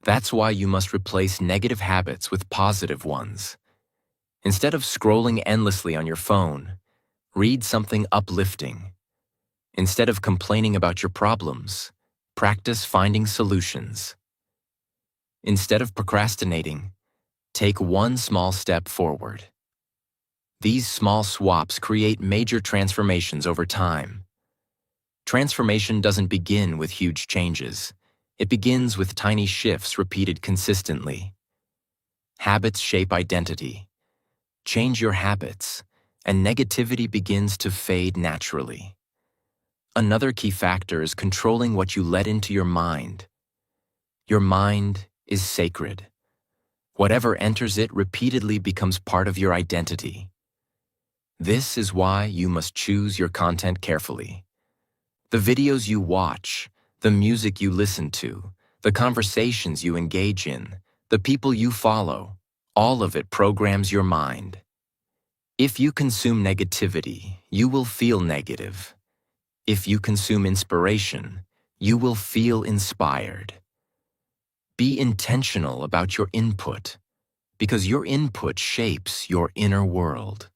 [SPEAKER 1] That's why you must replace negative habits with positive ones. Instead of scrolling endlessly on your phone, read something uplifting. Instead of complaining about your problems, practice finding solutions. Instead of procrastinating, take one small step forward. These small swaps create major transformations over time. Transformation doesn't begin with huge changes. It begins with tiny shifts repeated consistently. Habits shape identity. Change your habits, and negativity begins to fade naturally. Another key factor is controlling what you let into your mind. Your mind is sacred. Whatever enters it repeatedly becomes part of your identity. This is why you must choose your content carefully. The videos you watch, the music you listen to, the conversations you engage in, the people you follow, all of it programs your mind. If you consume negativity, you will feel negative. If you consume inspiration, you will feel inspired. Be intentional about your input, because your input shapes your inner world.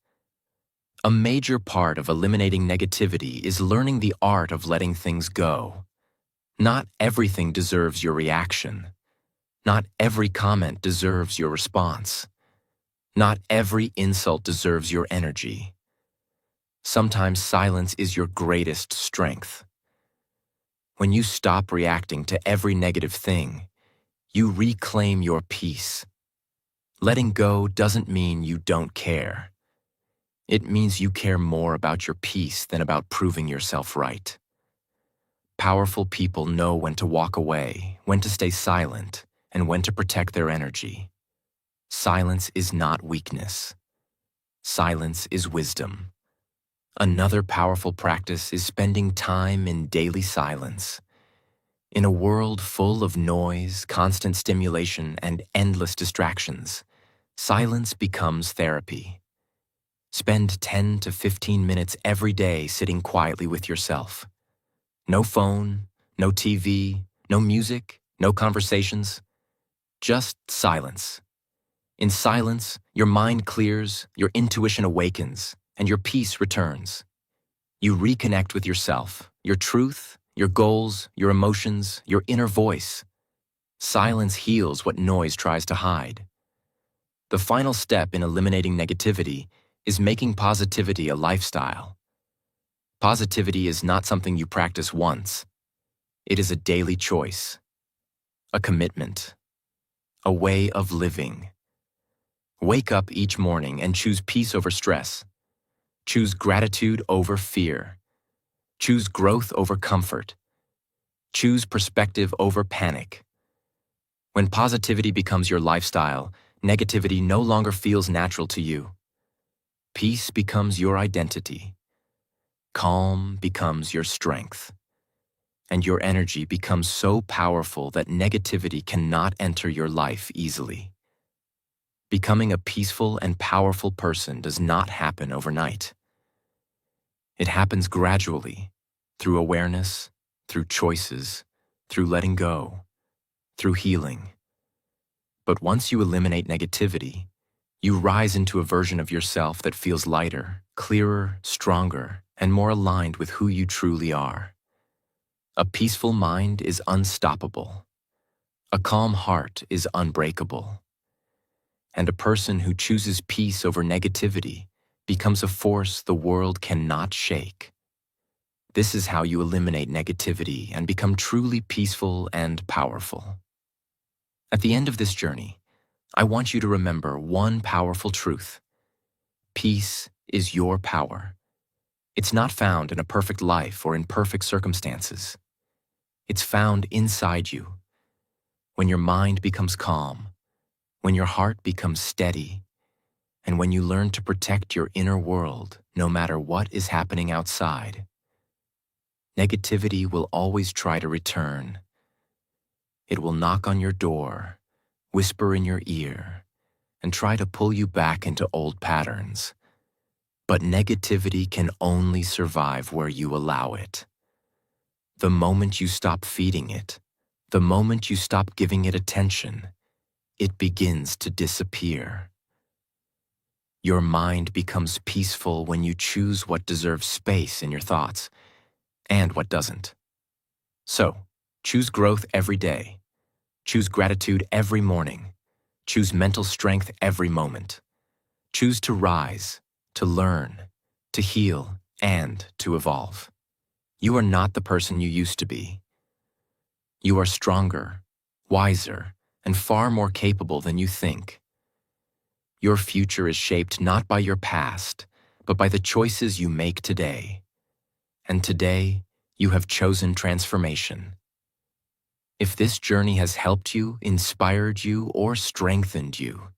[SPEAKER 1] A major part of eliminating negativity is learning the art of letting things go. Not everything deserves your reaction. Not every comment deserves your response. Not every insult deserves your energy. Sometimes silence is your greatest strength. When you stop reacting to every negative thing, you reclaim your peace. Letting go doesn't mean you don't care. It means you care more about your peace than about proving yourself right. Powerful people know when to walk away, when to stay silent, and when to protect their energy. Silence is not weakness. Silence is wisdom. Another powerful practice is spending time in daily silence. In a world full of noise, constant stimulation, and endless distractions, silence becomes therapy. Spend 10 to 15 minutes every day sitting quietly with yourself. No phone, no TV, no music, no conversations. Just silence. In silence, your mind clears, your intuition awakens, and your peace returns. You reconnect with yourself, your truth, your goals, your emotions, your inner voice. Silence heals what noise tries to hide. The final step in eliminating negativity is making positivity a lifestyle. Positivity is not something you practice once. It is a daily choice, a commitment, a way of living. Wake up each morning and choose peace over stress. Choose gratitude over fear. Choose growth over comfort. Choose perspective over panic. When positivity becomes your lifestyle, negativity no longer feels natural to you. Peace becomes your identity. Calm becomes your strength. and your energy becomes so powerful that negativity cannot enter your life easily. Becoming a peaceful and powerful person does not happen overnight. It happens gradually, through awareness, through choices, through letting go, through healing. But once you eliminate negativity, you rise into a version of yourself that feels lighter, clearer, stronger, and more aligned with who you truly are. A peaceful mind is unstoppable. A calm heart is unbreakable. And a person who chooses peace over negativity becomes a force the world cannot shake. This is how you eliminate negativity and become truly peaceful and powerful. At the end of this journey, I want you to remember one powerful truth. Peace is your power. It's not found in a perfect life or in perfect circumstances. It's found inside you. When your mind becomes calm, when your heart becomes steady, and when you learn to protect your inner world no matter what is happening outside. Negativity will always try to return. It will knock on your door, whisper in your ear, and try to pull you back into old patterns. But negativity can only survive where you allow it. The moment you stop feeding it, the moment you stop giving it attention, it begins to disappear. Your mind becomes peaceful when you choose what deserves space in your thoughts and what doesn't. So, choose growth every day. Choose gratitude every morning. Choose mental strength every moment. Choose to rise, to learn, to heal, and to evolve. You are not the person you used to be. You are stronger, wiser, and far more capable than you think. Your future is shaped not by your past, but by the choices you make today. And today, you have chosen transformation. If this journey has helped you, inspired you, or strengthened you,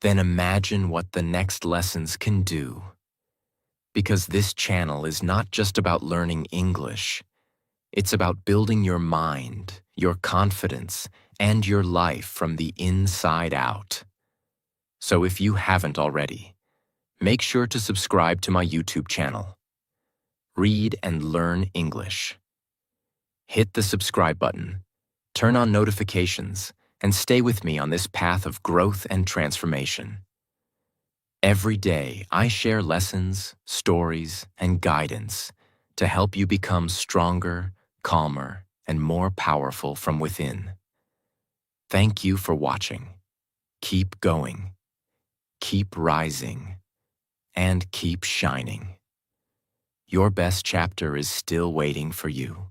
[SPEAKER 1] then imagine what the next lessons can do. Because this channel is not just about learning English. It's about building your mind, your confidence, and your life from the inside out. So if you haven't already, make sure to subscribe to my YouTube channel. Read and learn English. Hit the subscribe button, turn on notifications, and stay with me on this path of growth and transformation. Every day, I share lessons, stories, and guidance to help you become stronger, calmer, and more powerful from within. Thank you for watching. Keep going, keep rising, and keep shining. Your best chapter is still waiting for you.